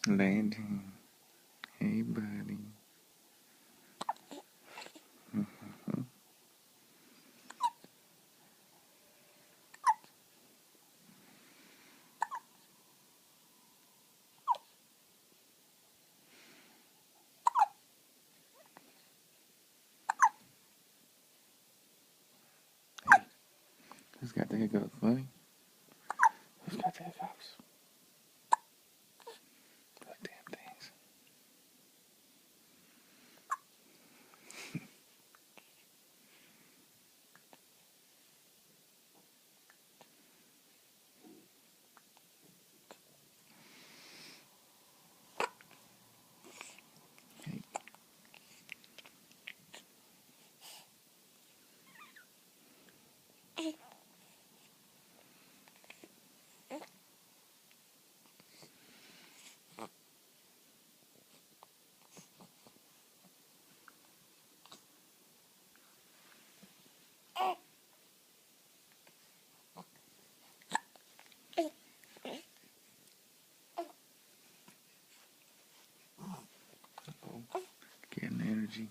Landon, hey buddy. Who's got the hiccups, buddy? Who's got the hiccups? Those damn things. Hey. Oh, getting energy.